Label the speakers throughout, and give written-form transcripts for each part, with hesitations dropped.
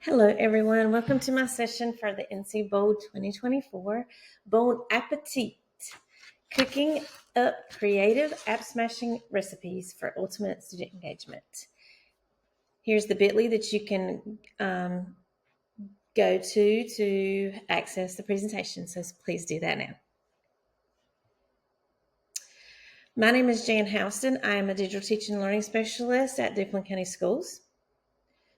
Speaker 1: Hello, everyone. Welcome to my session for the NCBOLD 2024 Bon Appetit, cooking up creative app smashing recipes for ultimate student engagement. Here's the bit.ly that you can go to access the presentation, so please do that now. My name is Jan Houston. I am a digital teaching and learning specialist at Duplin County Schools.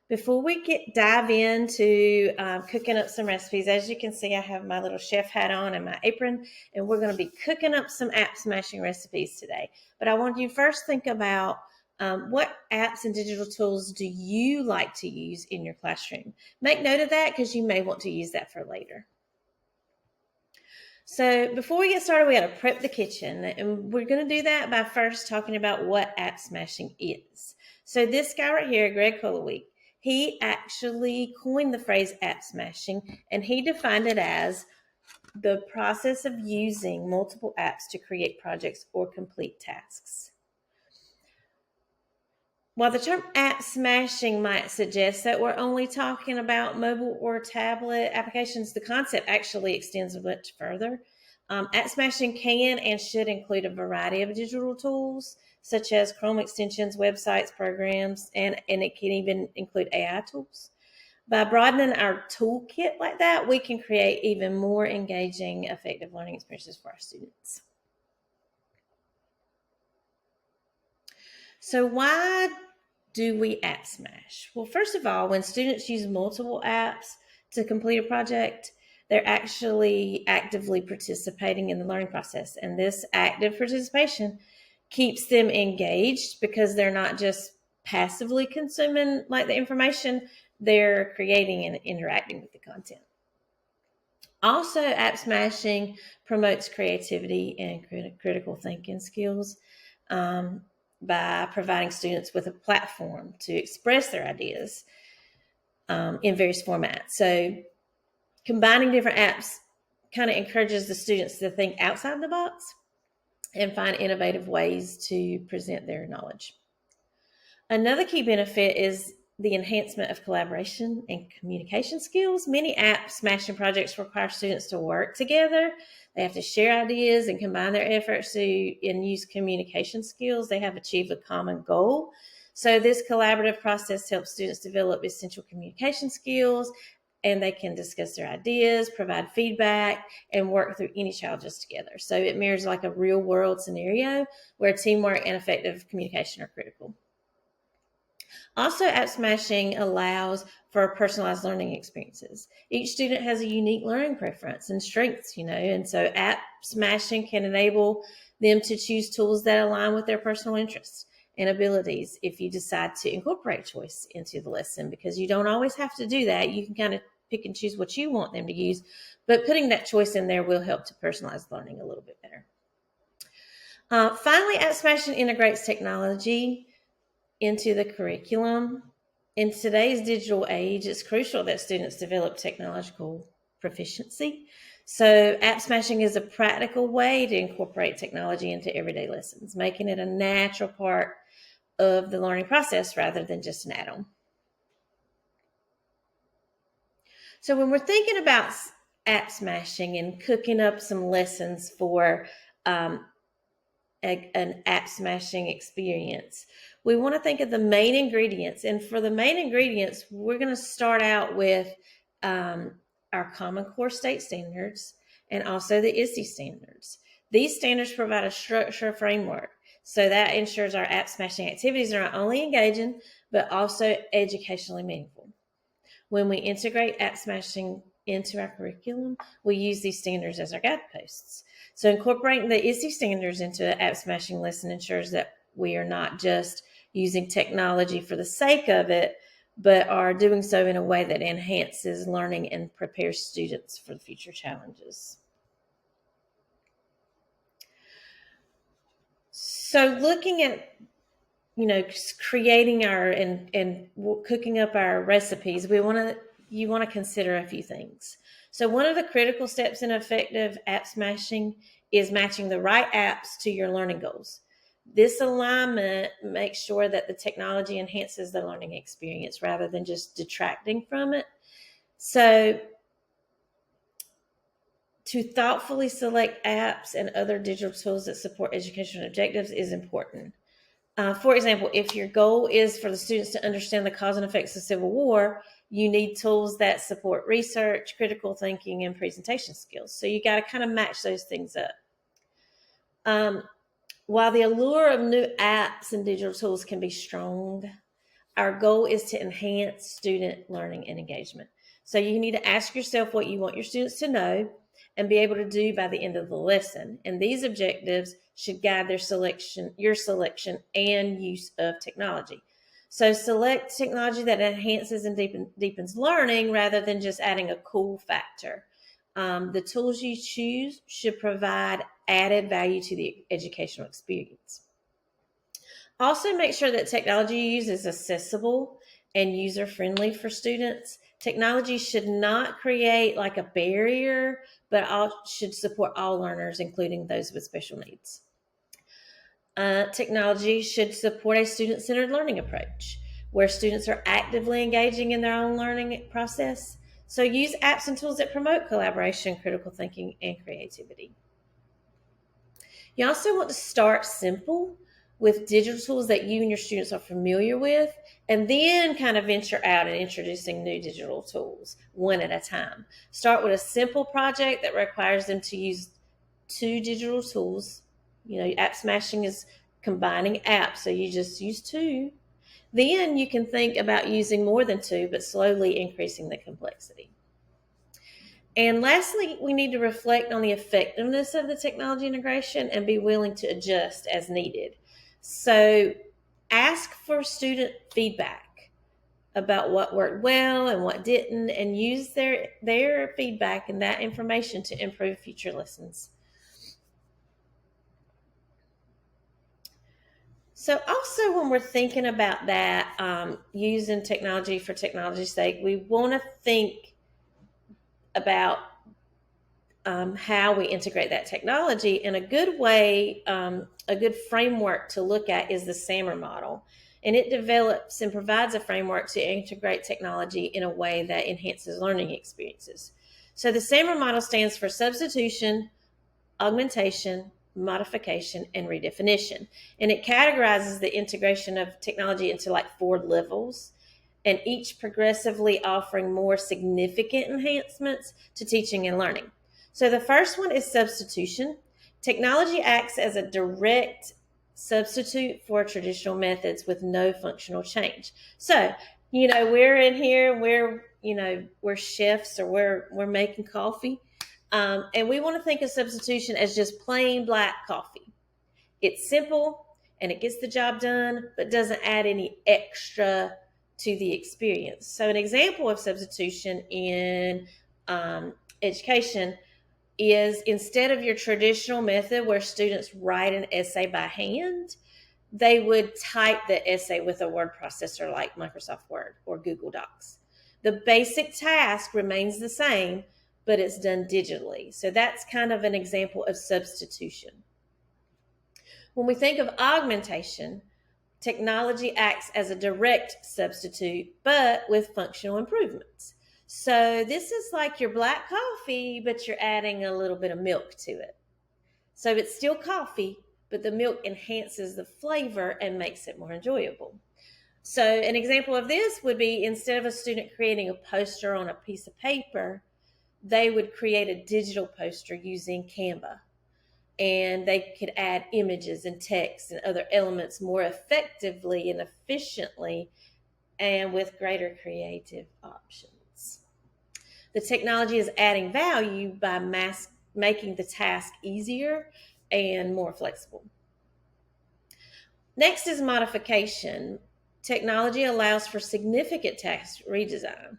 Speaker 1: Before we dive into cooking up some recipes, as you can see, I have my little chef hat on and my apron, and we're going to be cooking up some app smashing recipes today. But I want you to first think about what apps and digital tools do you like to use in your classroom? Make note of that because you may want to use that for later. So before we get started, we got to prep the kitchen, and we're going to do that by first talking about what app smashing is. So this guy right here, Greg Colowee, he actually coined the phrase app smashing, and he defined it as the process of using multiple apps to create projects or complete tasks. While the term app smashing might suggest that we're only talking about mobile or tablet applications, the concept actually extends much further. App smashing can and should include a variety of digital tools, such as Chrome extensions, websites, programs, and it can even include AI tools. By broadening our toolkit like that, we can create even more engaging, effective learning experiences for our students. So why do we app smash? Well, first of all, when students use multiple apps to complete a project, they're actually actively participating in the learning process. And this active participation keeps them engaged because they're not just passively consuming like the information, they're creating and interacting with the content. Also, app smashing promotes creativity and critical thinking skills by providing students with a platform to express their ideas in various formats. So combining different apps kind of encourages the students to think outside the box and find innovative ways to present their knowledge. Another key benefit is the enhancement of collaboration and communication skills. Many app smashing projects require students to work together. They have to share ideas and combine their efforts and use communication skills. They have achieved a common goal. So this collaborative process helps students develop essential communication skills, and they can discuss their ideas, provide feedback, and work through any challenges together. So it mirrors like a real world scenario where teamwork and effective communication are critical. Also, app smashing allows for personalized learning experiences. Each student has a unique learning preference and strengths, and so app smashing can enable them to choose tools that align with their personal interests and abilities if you decide to incorporate choice into the lesson, because you don't always have to do that. You can kind of pick and choose what you want them to use, but putting that choice in there will help to personalize learning a little bit better. Finally, app smashing integrates technology into the curriculum. In today's digital age, it's crucial that students develop technological proficiency. So app smashing is a practical way to incorporate technology into everyday lessons, making it a natural part of the learning process rather than just an add-on. So when we're thinking about app smashing and cooking up some lessons for an app smashing experience, we want to think of the main ingredients. And for the main ingredients, we're going to start out with our Common Core state standards and also the ISTE standards. These standards provide a structure framework, so that ensures our app smashing activities are not only engaging, but also educationally meaningful. When we integrate app smashing into our curriculum, we use these standards as our guideposts. So incorporating the ISTE standards into an app smashing lesson ensures that we are not just using technology for the sake of it, but are doing so in a way that enhances learning and prepares students for the future challenges. So looking at creating our and cooking up our recipes, you want to consider a few things. So one of the critical steps in effective app smashing is matching the right apps to your learning goals. This alignment makes sure that the technology enhances the learning experience rather than just detracting from it. So, to thoughtfully select apps and other digital tools that support educational objectives is important. For example, if your goal is for the students to understand the cause and effects of civil war, you need tools that support research, critical thinking, and presentation skills. So you got to kind of match those things up. While the allure of new apps and digital tools can be strong, our goal is to enhance student learning and engagement. So you need to ask yourself what you want your students to know and be able to do by the end of the lesson. And these objectives should guide your selection and use of technology. So select technology that enhances and deepens learning rather than just adding a cool factor. The tools you choose should provide added value to the educational experience. Also, make sure that technology you use is accessible and user-friendly for students. Technology should not create like a barrier, but should support all learners, including those with special needs. Technology should support a student-centered learning approach where students are actively engaging in their own learning process. So use apps and tools that promote collaboration, critical thinking, and creativity. You also want to start simple with digital tools that you and your students are familiar with, and then kind of venture out and introducing new digital tools one at a time. Start with a simple project that requires them to use 2 digital tools. App smashing is combining apps, so you just use 2. Then you can think about using more than 2, but slowly increasing the complexity. And lastly, we need to reflect on the effectiveness of the technology integration and be willing to adjust as needed. So ask for student feedback about what worked well and what didn't, and use their feedback and that information to improve future lessons. So also when we're thinking about that, using technology for technology's sake, we want to think about how we integrate that technology. And a good way, a good framework to look at is the SAMR model. And it develops and provides a framework to integrate technology in a way that enhances learning experiences. So the SAMR model stands for substitution, augmentation, modification, and redefinition. And it categorizes the integration of technology into like 4 levels, and each progressively offering more significant enhancements to teaching and learning. So the first one is substitution. Technology acts as a direct substitute for traditional methods with no functional change. So, we're in here, we're chefs, or we're making coffee. And we want to think of substitution as just plain black coffee. It's simple and it gets the job done, but doesn't add any extra to the experience. So an example of substitution in education is, instead of your traditional method where students write an essay by hand, they would type the essay with a word processor like Microsoft Word or Google Docs. The basic task remains the same, but it's done digitally. So that's kind of an example of substitution. When we think of augmentation, technology acts as a direct substitute, but with functional improvements. So this is like your black coffee, but you're adding a little bit of milk to it. So it's still coffee, but the milk enhances the flavor and makes it more enjoyable. So an example of this would be, instead of a student creating a poster on a piece of paper, they would create a digital poster using Canva. And they could add images and text and other elements more effectively and efficiently, and with greater creative options. The technology is adding value by making the task easier and more flexible. Next is modification. Technology allows for significant task redesign.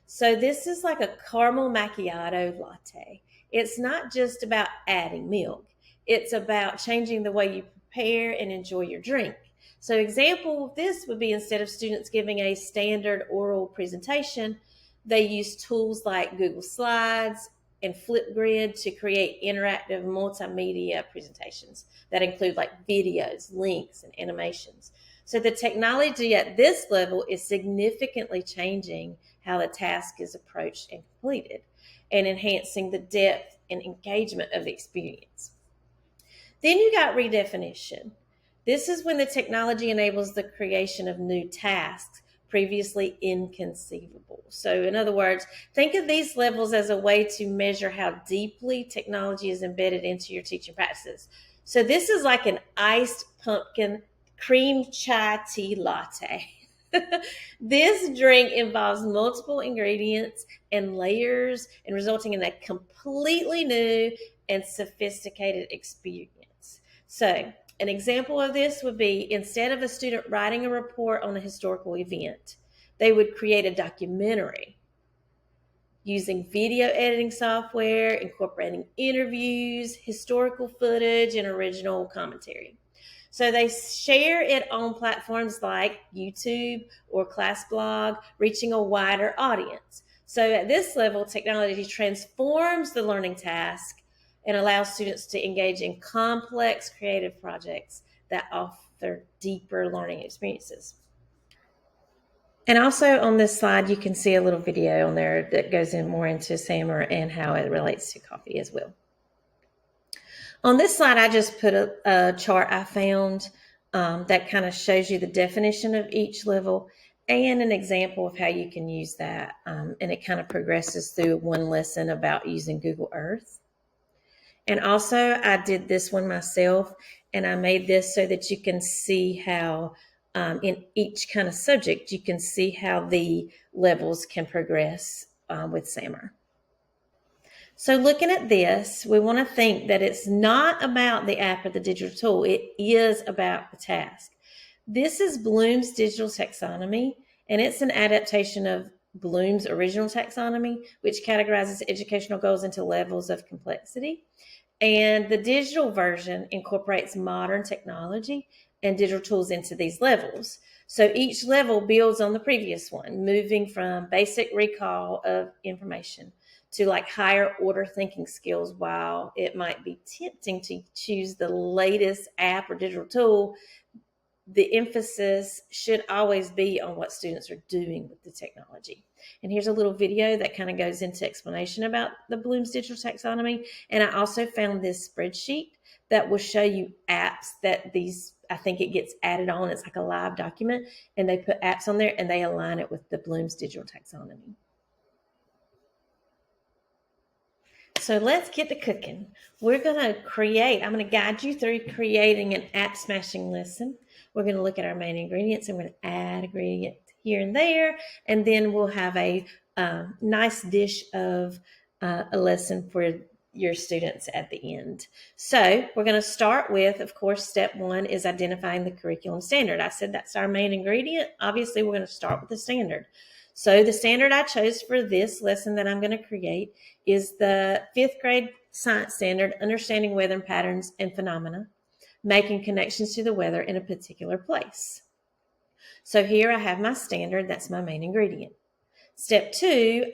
Speaker 1: So this is like a caramel macchiato latte. It's not just about adding milk. It's about changing the way you prepare and enjoy your drink. So example of this would be, instead of students giving a standard oral presentation, they use tools like Google Slides and Flipgrid to create interactive multimedia presentations that include like videos, links, and animations. So the technology at this level is significantly changing how the task is approached and completed, and enhancing the depth and engagement of the experience. Then you got redefinition. This is when the technology enables the creation of new tasks previously inconceivable. So, in other words, think of these levels as a way to measure how deeply technology is embedded into your teaching practices. So, this is like an iced pumpkin cream chai tea latte. This drink involves multiple ingredients and layers, and resulting in a completely new and sophisticated experience. So, an example of this would be, instead of a student writing a report on a historical event, they would create a documentary using video editing software, incorporating interviews, historical footage, and original commentary. So they share it on platforms like YouTube or ClassBlog, reaching a wider audience. So at this level, technology transforms the learning task and allows students to engage in complex creative projects that offer deeper learning experiences. And also on this slide, you can see a little video on there that goes in more into SAMR and how it relates to coffee as well. On this slide, I just put a chart I found that kind of shows you the definition of each level and an example of how you can use that. And it kind of progresses through one lesson about using Google Earth. And also, I did this one myself, and I made this so that you can see how in each kind of subject, you can see how the levels can progress with SAMR. So looking at this, we want to think that it's not about the app or the digital tool. It is about the task. This is Bloom's digital taxonomy, and it's an adaptation of Bloom's original taxonomy, which categorizes educational goals into levels of complexity. And the digital version incorporates modern technology and digital tools into these levels. So each level builds on the previous one, moving from basic recall of information to like higher order thinking skills. While it might be tempting to choose the latest app or digital tool, the emphasis should always be on what students are doing with the technology. And here's a little video that kind of goes into explanation about the Bloom's digital taxonomy. And I also found this spreadsheet that will show you apps that I think it gets added on. It's like a live document, and they put apps on there and they align it with the Bloom's digital taxonomy. So let's get to cooking. I'm going to guide you through creating an app smashing lesson. We're going to look at our main ingredients, and we're going to add ingredient here and there, and then we'll have a nice dish of a lesson for your students at the end. So we're going to start with, of course, step one is identifying the curriculum standard. I said that's our main ingredient. Obviously, we're going to start with the standard. So the standard I chose for this lesson that I'm going to create is the 5th grade science standard, Understanding Weather Patterns and Phenomena, Making Connections to the Weather in a Particular Place. So here I have my standard. That's my main ingredient. Step 2,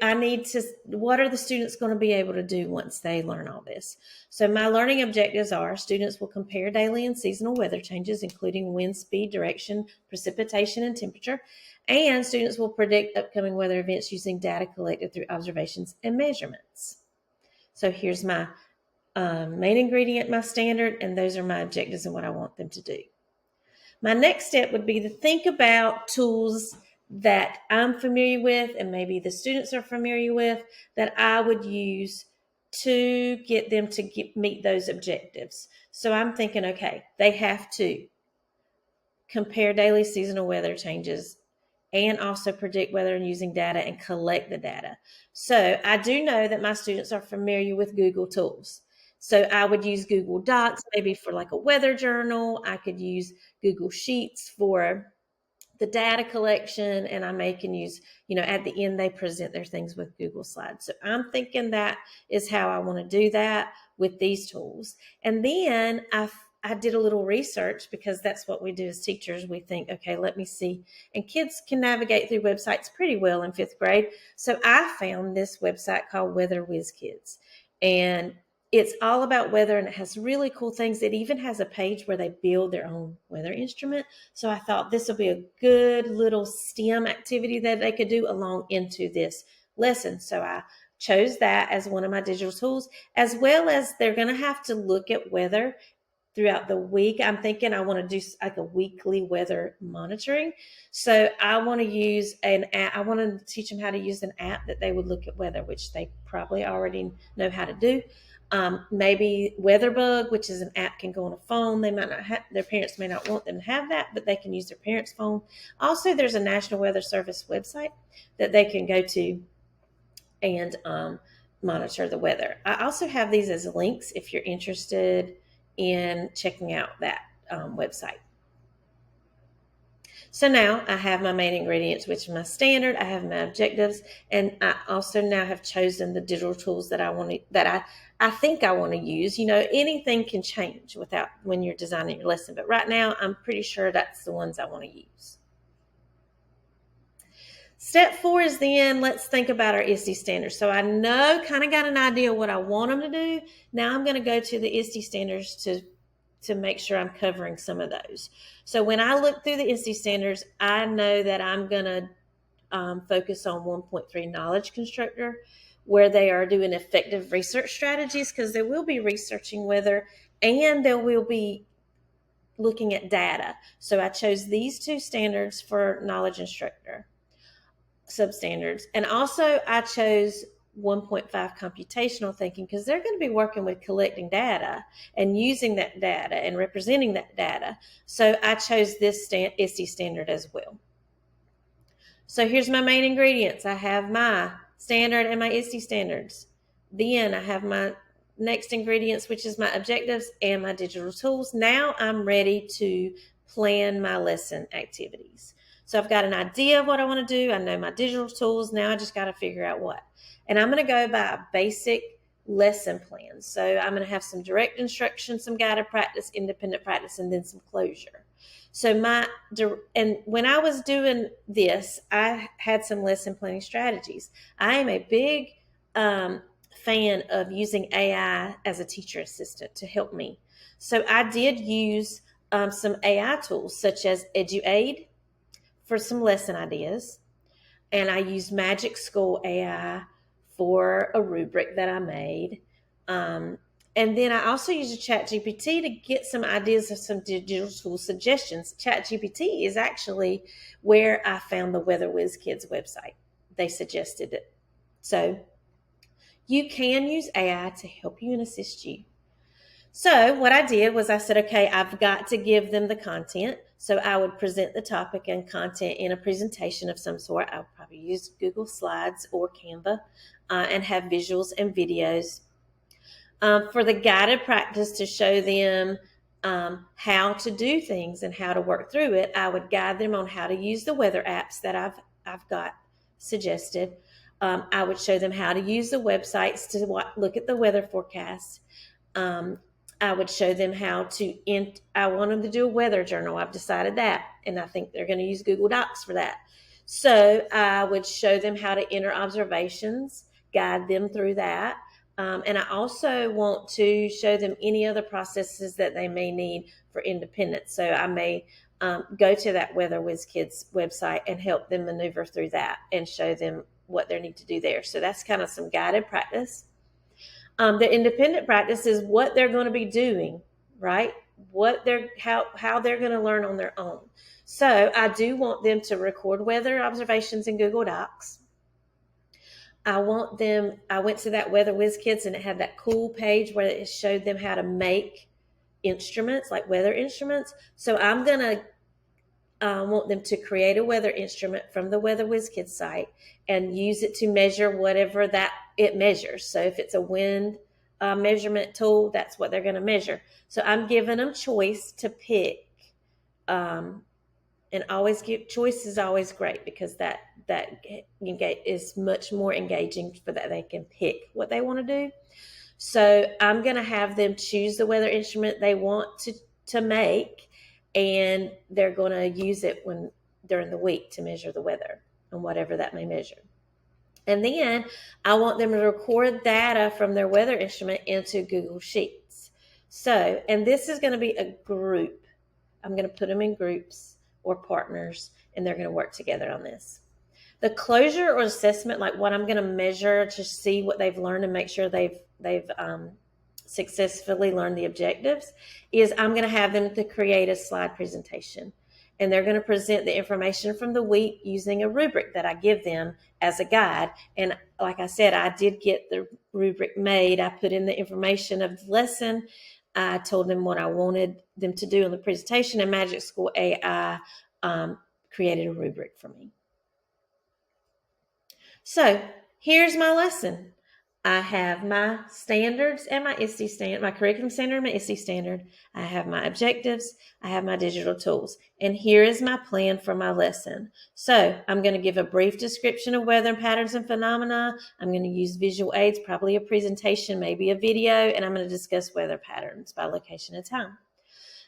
Speaker 1: what are the students going to be able to do once they learn all this? So my learning objectives are: students will compare daily and seasonal weather changes, including wind speed, direction, precipitation, and temperature. And students will predict upcoming weather events using data collected through observations and measurements. So here's my main ingredient, my standard, and those are my objectives and what I want them to do. My next step would be to think about tools that I'm familiar with and maybe the students are familiar with that I would use to get them to meet those objectives. So I'm thinking, okay, they have to compare daily seasonal weather changes and also predict weather using data and collect the data. So I do know that my students are familiar with Google tools. So I would use Google Docs maybe for like a weather journal. I could use Google Sheets for the data collection, and I can use, at the end they present their things with Google Slides. So I'm thinking that is how I want to do that with these tools. And then I did a little research because that's what we do as teachers. We think, okay, let me see. And kids can navigate through websites pretty well in 5th grade. So I found this website called Weather Whiz Kids. And it's all about weather, and it has really cool things. It even has a page where they build their own weather instrument. So I thought this would be a good little STEM activity that they could do along into this lesson. So I chose that as one of my digital tools, as well as they're going to have to look at weather throughout the week. I'm thinking I want to do like a weekly weather monitoring. So I want to use an app. I want to teach them how to use an app that they would look at weather, which they probably already know how to do. Maybe WeatherBug, which is an app, can go on a phone. They might not have, their parents may not want them to have that, but they can use their parents' phone. Also, there's a National Weather Service website that they can go to and monitor the weather. I also have these as links if you're interested in checking out that website. So now I have my main ingredients, which are my standard. I have my objectives, and I also now have chosen the digital tools that I think I want to use. Anything can change when you're designing your lesson, but right now I'm pretty sure that's the ones I want to use. Step 4 is then let's think about our ISTE standards. So I kind of got an idea what I want them to do. Now I'm going to go to the ISTE standards to make sure I'm covering some of those. So when I look through the ISTE standards, I know that I'm going to focus on 1.3 knowledge constructor, where they are doing effective research strategies, because they will be researching weather and they will be looking at data. So I chose these 2 standards for knowledge instructor substandards. And also I chose 1.5 computational thinking, because they're going to be working with collecting data and using that data and representing that data. So I chose this ISTE standard as well. So here's my main ingredients. I have my standard and my ISTE standards. Then I have my next ingredients, which is my objectives and my digital tools. Now I'm ready to plan my lesson activities. So I've got an idea of what I want to do. I know my digital tools. Now I just got to figure out what. And I'm going to go by a basic lesson plan. So I'm going to have some direct instruction, some guided practice, independent practice, and then some closure. So when I was doing this, I had some lesson planning strategies. I am a big fan of using AI as a teacher assistant to help me. So I did use some AI tools such as EduAid for some lesson ideas. And I used Magic School AI for a rubric that I made. And then I also used a ChatGPT to get some ideas of some digital tool suggestions. ChatGPT is actually where I found the Weather Whiz Kids website. They suggested it. So you can use AI to help you and assist you. So what I did was I said, okay, I've got to give them the content. So I would present the topic and content in a presentation of some sort. I would probably use Google Slides or Canva and have visuals and videos. For the guided practice, to show them how to do things and how to work through it, I would guide them on how to use the weather apps that I've got suggested. I would show them how to use the websites to look at the weather forecast. I would show them how I want them to do a weather journal. I've decided that, and I think they're going to use Google Docs for that. So I would show them how to enter observations, guide them through that. And I also want to show them any other processes that they may need for independence. So I may go to that Weather Whiz Kids website and help them maneuver through that and show them what they need to do there. So that's kind of some guided practice. The independent practice is what they're going to be doing, right? How they're going to learn on their own. So I do want them to record weather observations in Google Docs. I went to that Weather Whiz Kids, and it had that cool page where it showed them how to make instruments, like weather instruments. So I'm going to want them to create a weather instrument from the Weather Whiz Kids site and use it to measure whatever that it measures. So if it's a wind measurement tool, that's what they're going to measure. So I'm giving them choice to pick, and choice is always great, because that is much more engaging for that they can pick what they want to do. So I'm going to have them choose the weather instrument they want to make, and they're going to use it when during the week to measure the weather and whatever that may measure. And then I want them to record data from their weather instrument into Google Sheets. So, and this is going to be a group. I'm going to put them in groups or partners, and they're going to work together on this. The closure or assessment, like what I'm going to measure to see what they've learned and make sure they've successfully learned the objectives, is I'm going to have them to create a slide presentation. And they're going to present the information from the week using a rubric that I give them as a guide. And like I said, I did get the rubric made. I put in the information of the lesson. I told them what I wanted them to do in the presentation, and Magic School AI created a rubric for me. So here's my lesson. I have my standards and my ISTE standard, my curriculum standard and my ISTE standard. I have my objectives. I have my digital tools. And here is my plan for my lesson. So I'm going to give a brief description of weather patterns and phenomena. I'm going to use visual aids, probably a presentation, maybe a video, and I'm going to discuss weather patterns by location and time.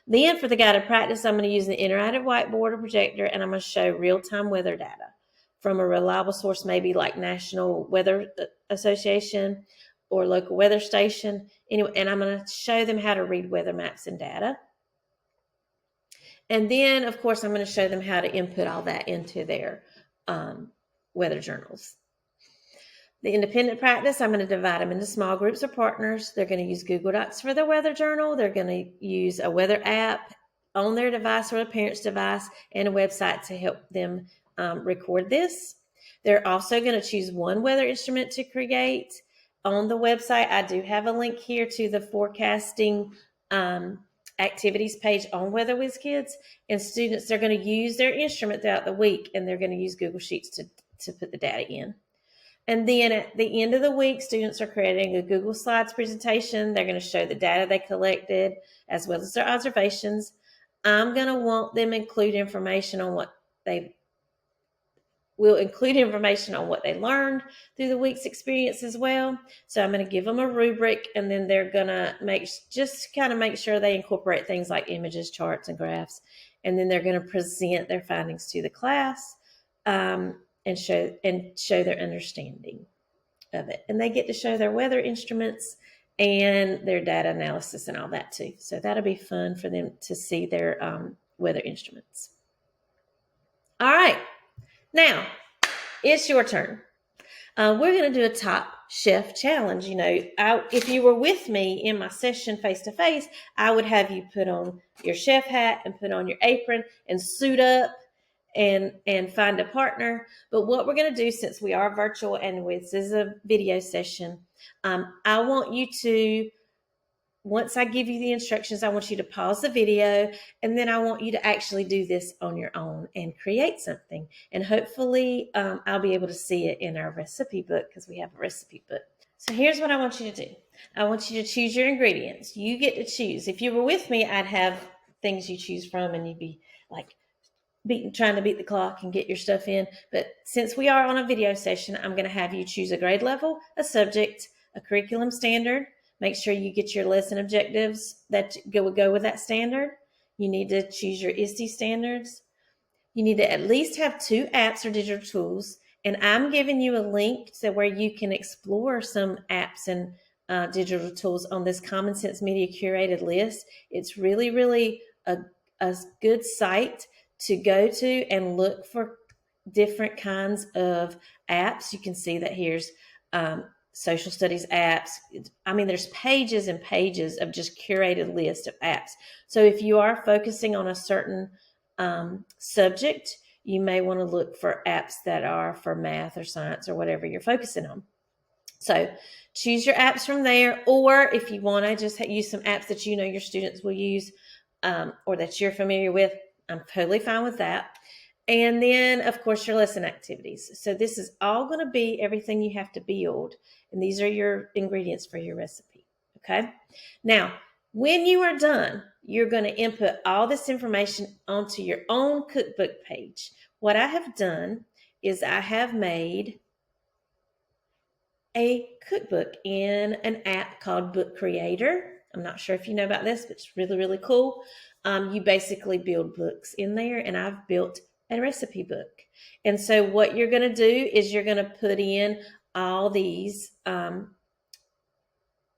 Speaker 1: Then for the guided practice, I'm going to use the interactive whiteboard or projector, and I'm going to show real-time weather data from a reliable source, maybe like National Weather Association or local weather station. Anyway, and I'm going to show them how to read weather maps and data. And then, of course, I'm going to show them how to input all that into their weather journals. The independent practice, I'm going to divide them into small groups or partners. They're going to use Google Docs for their weather journal. They're going to use a weather app on their device or a parent's device, and a website to help them record this. They're also going to choose one weather instrument to create. On the website, I do have a link here to the forecasting activities page on WeatherWiz Kids, and students are going to use their instrument throughout the week, and they're going to use Google Sheets to put the data in. And then at the end of the week, students are creating a Google Slides presentation. They're going to show the data they collected as well as their observations. I'm going to want them include information on what they learned through the week's experience as well. So I'm going to give them a rubric, and then they're going to make sure they incorporate things like images, charts, and graphs. And then they're going to present their findings to the class and show their understanding of it. And they get to show their weather instruments and their data analysis and all that too. So that'll be fun for them to see their weather instruments. All right. Now, it's your turn. We're going to do a Top Chef challenge. You know, if you were with me in my session face-to-face, I would have you put on your chef hat and put on your apron and suit up and find a partner. But what we're going to do, since we are virtual and this is a video session, I want you to, once I give you the instructions, I want you to pause the video, and then I want you to actually do this on your own and create something. And hopefully I'll be able to see it in our recipe book, because we have a recipe book. So here's what I want you to do. I want you to choose your ingredients. You get to choose. If you were with me, I'd have things you choose from, and you'd be like trying to beat the clock and get your stuff in. But since we are on a video session, I'm going to have you choose a grade level, a subject, a curriculum standard. Make sure you get your lesson objectives that would go with that standard. You need to choose your ISTE standards. You need to at least have 2 apps or digital tools. And I'm giving you a link to where you can explore some apps and digital tools on this Common Sense Media curated list. It's really, really a good site to go to and look for different kinds of apps. You can see that here's social studies apps. I mean, there's pages and pages of just curated list of apps. So if you are focusing on a certain subject, you may want to look for apps that are for math or science or whatever you're focusing on. So choose your apps from there, or if you want to just use some apps that you know your students will use or that you're familiar with, I'm totally fine with that. And then, of course, your lesson activities. So this is all going to be everything you have to build. And these are your ingredients for your recipe. Okay. Now, when you are done, you're going to input all this information onto your own cookbook page. What I have done is I have made a cookbook in an app called Book Creator. I'm not sure if you know about this, but it's really, really cool. You basically build books in there, and I've built a recipe book. And so what you're going to do is you're going to put in all these,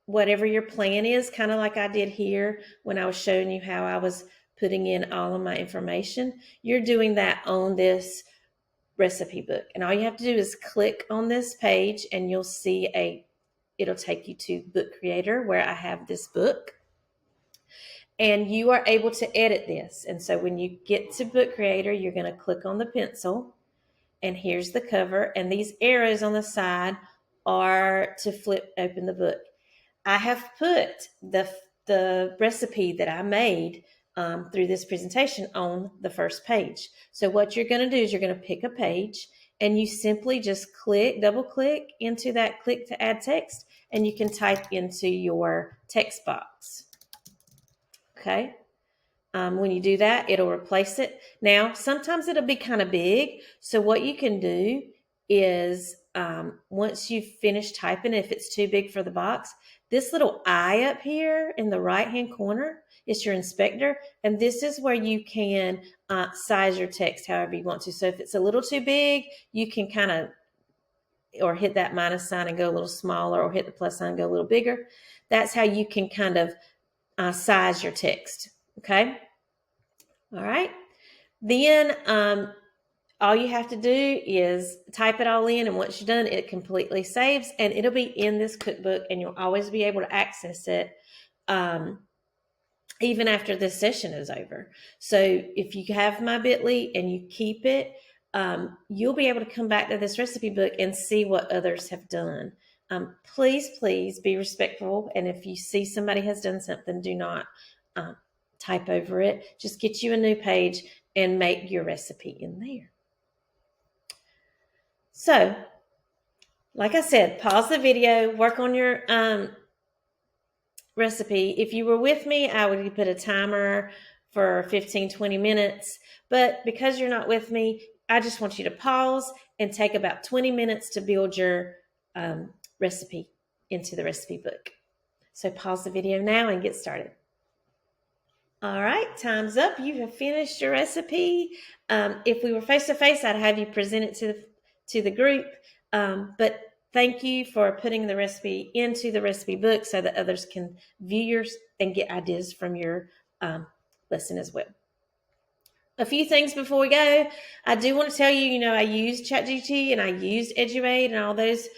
Speaker 1: whatever your plan is, kind of like I did here when I was showing you how I was putting in all of my information. You're doing that on this recipe book. And all you have to do is click on this page and you'll see it'll take you to Book Creator where I have this book. And you are able to edit this. And so when you get to Book Creator, you're going to click on the pencil. And here's the cover. And these arrows on the side are to flip open the book. I have put the recipe that I made through this presentation on the first page. So what you're going to do is you're going to pick a page and you simply just double click into that click to add text, and you can type into your text box. Okay. When you do that, it'll replace it. Now, sometimes it'll be kind of big. So what you can do is once you've finished typing, if it's too big for the box, this little eye up here in the right-hand corner is your inspector. And this is where you can size your text however you want to. So if it's a little too big, you can kind of, or hit that minus sign and go a little smaller, or hit the plus sign and go a little bigger. That's how you can kind of size your text. Okay. All right. Then all you have to do is type it all in, and once you're done, it completely saves, and it'll be in this cookbook, and you'll always be able to access it even after this session is over. So if you have my Bitly and you keep it, you'll be able to come back to this recipe book and see what others have done. Please be respectful, and if you see somebody has done something, do not type over it. Just get you a new page and make your recipe in there. So, like I said, pause the video, work on your recipe. If you were with me, I would put a timer for 15-20 minutes. But because you're not with me, I just want you to pause and take about 20 minutes to build your recipe into the recipe book. So pause the video now and get started. All right, time's up. You have finished your recipe. If we were face-to-face, I'd have you present it to the group. But thank you for putting the recipe into the recipe book so that others can view yours and get ideas from your lesson as well. A few things before we go. I do want to tell you, I used ChatGPT and I used Eduaid and all those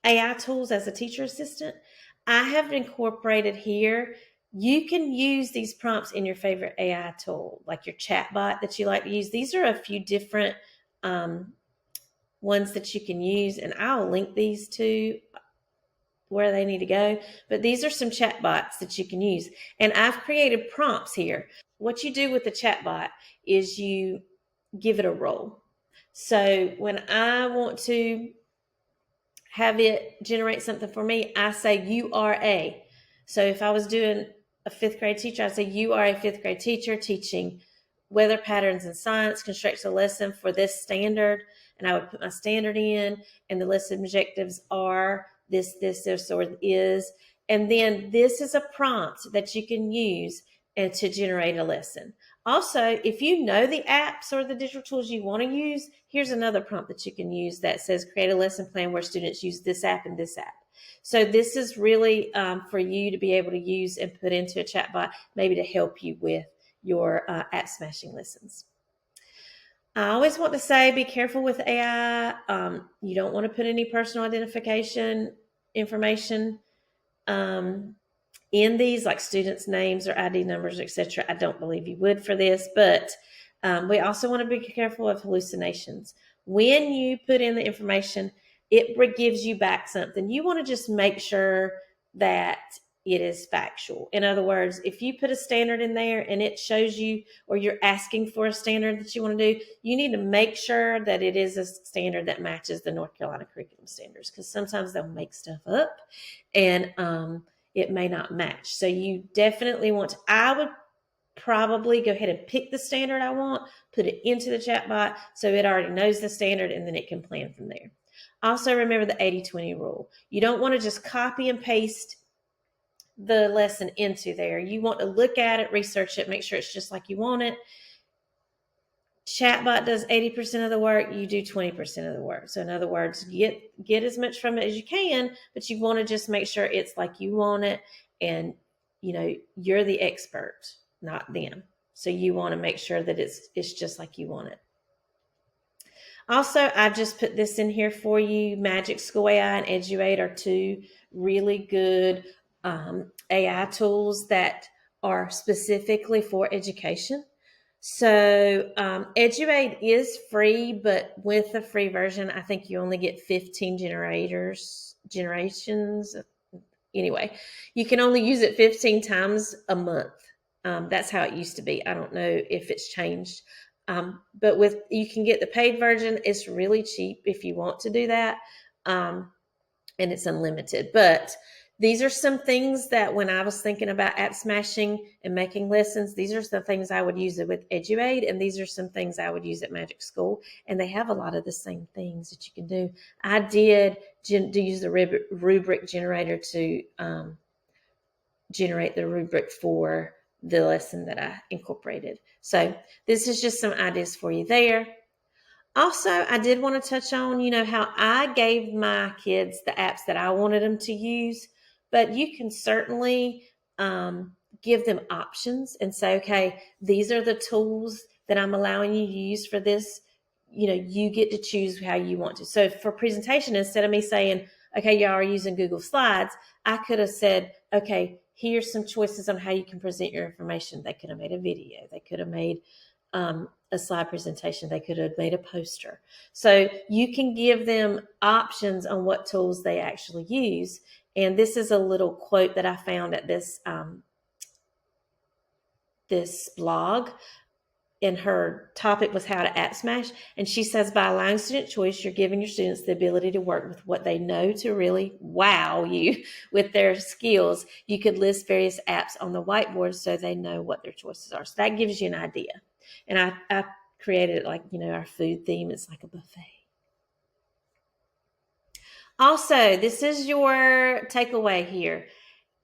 Speaker 1: AI tools as a teacher assistant. I have incorporated here, you can use these prompts in your favorite AI tool, like your chatbot that you like to use. These are a few different ones that you can use, and I'll link these to where they need to go. But these are some chatbots that you can use. And I've created prompts here. What you do with the chatbot is you give it a role. So when I want to have it generate something for me, I say you are a. So if I was doing a fifth grade teacher, I'd say you are a fifth grade teacher teaching weather patterns in science, constructs a lesson for this standard, and I would put my standard in, and the lesson objectives are this, or is. And then this is a prompt that you can use and to generate a lesson. Also, if you know the apps or the digital tools you want to use, here's another prompt that you can use that says create a lesson plan where students use this app and this app. So this is really for you to be able to use and put into a chatbot, maybe to help you with your app smashing lessons. I always want to say, be careful with AI. You don't want to put any personal identification information in these, like students' names or ID numbers, etc. I don't believe you would for this, but we also want to be careful of hallucinations. When you put in the information, it gives you back something. You want to just make sure that it is factual. In other words, if you put a standard in there and it shows you, or you're asking for a standard that you want to do, you need to make sure that it is a standard that matches the North Carolina curriculum standards, because sometimes they'll make stuff up and it may not match. So you definitely want to, I would probably go ahead and pick the standard I want, put it into the chatbot so it already knows the standard, and then it can plan from there. Also remember the 80-20 rule. You don't want to just copy and paste the lesson into there. You want to look at it, research it, make sure it's just like you want it. Chatbot does 80% of the work, you do 20% of the work. So in other words, get as much from it as you can, but you want to just make sure it's like you want it, and you're the expert, not them. So you want to make sure that it's just like you want it. Also, I've just put this in here for you. Magic School AI and Eduate are two really good AI tools that are specifically for education. So Eduate is free, but with the free version, I think you only get 15 generations. Anyway, you can only use it 15 times a month. That's how it used to be. I don't know if it's changed. But you can get the paid version. It's really cheap if you want to do that. And it's unlimited. But these are some things that when I was thinking about app smashing and making lessons, these are the things I would use it with EduAid, and these are some things I would use at Magic School. And they have a lot of the same things that you can do. I did use the rubric generator to generate the rubric for the lesson that I incorporated. So this is just some ideas for you there. Also, I did want to touch on, how I gave my kids the apps that I wanted them to use, but you can certainly give them options and say, okay, these are the tools that I'm allowing you to use for this. You get to choose how you want to. So for presentation, instead of me saying, okay, y'all are using Google Slides, I could have said, okay, here's some choices on how you can present your information. They could have made a video. They could have made a slide presentation. They could have made a poster. So you can give them options on what tools they actually use. And this is a little quote that I found at this blog. And her topic was how to app smash. And she says, by allowing student choice, you're giving your students the ability to work with what they know to really wow you with their skills. You could list various apps on the whiteboard so they know what their choices are. So that gives you an idea. And I created it like, our food theme. It's like a buffet. Also, this is your takeaway here.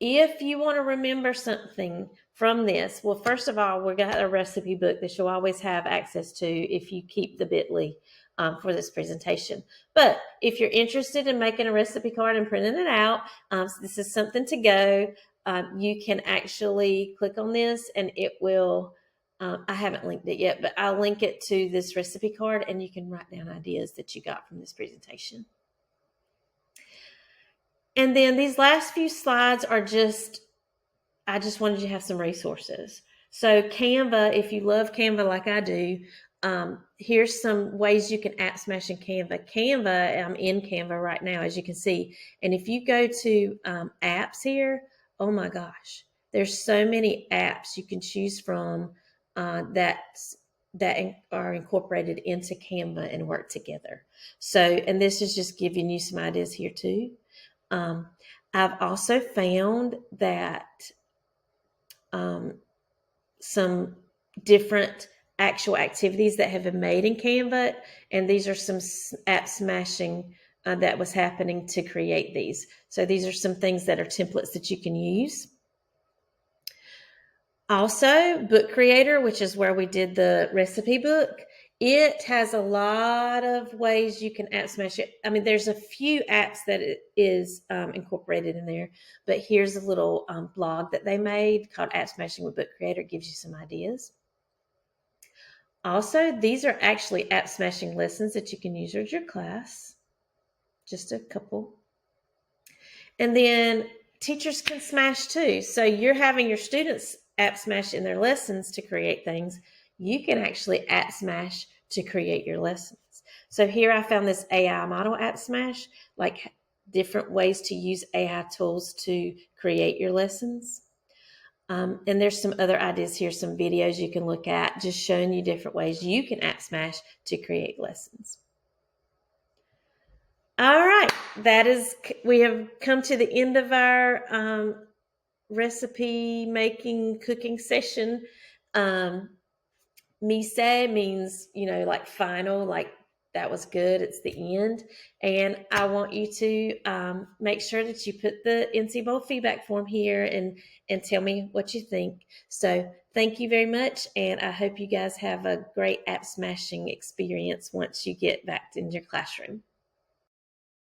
Speaker 1: If you want to remember something from this, well, first of all, we've got a recipe book that you'll always have access to if you keep the bit.ly for this presentation. But if you're interested in making a recipe card and printing it out, this is something to go. You can actually click on this and it will, I haven't linked it yet, but I'll link it to this recipe card and you can write down ideas that you got from this presentation. And then these last few slides are I just wanted you to have some resources. So Canva, if you love Canva like I do, here's some ways you can app smash in Canva. Canva, I'm in Canva right now, as you can see. And if you go to apps here, oh my gosh, there's so many apps you can choose from that are incorporated into Canva and work together. So, and this is just giving you some ideas here too. I've also found that some different actual activities that have been made in Canva, and these are some app smashing that was happening to create these. So these are some things that are templates that you can use. Also, Book Creator, which is where we did the recipe book, it has a lot of ways you can app smash it. I mean, there's a few apps that it is incorporated in there, but here's a little blog that they made called App Smashing with Book Creator. It gives you some ideas. Also, these are actually app smashing lessons that you can use with your class. Just a couple. And then teachers can smash too. So you're having your students app smash in their lessons to create things. You can actually app smash to create your lessons. So here I found this AI model app smash, like different ways to use AI tools to create your lessons. And there's some other ideas here, some videos you can look at, just showing you different ways you can app smash to create lessons. All right, we have come to the end of our recipe making cooking session. Mise means, like final, like that was good. It's the end. And I want you to make sure that you put the NCBOLD feedback form here and tell me what you think. So thank you very much. And I hope you guys have a great app smashing experience once you get back in your classroom.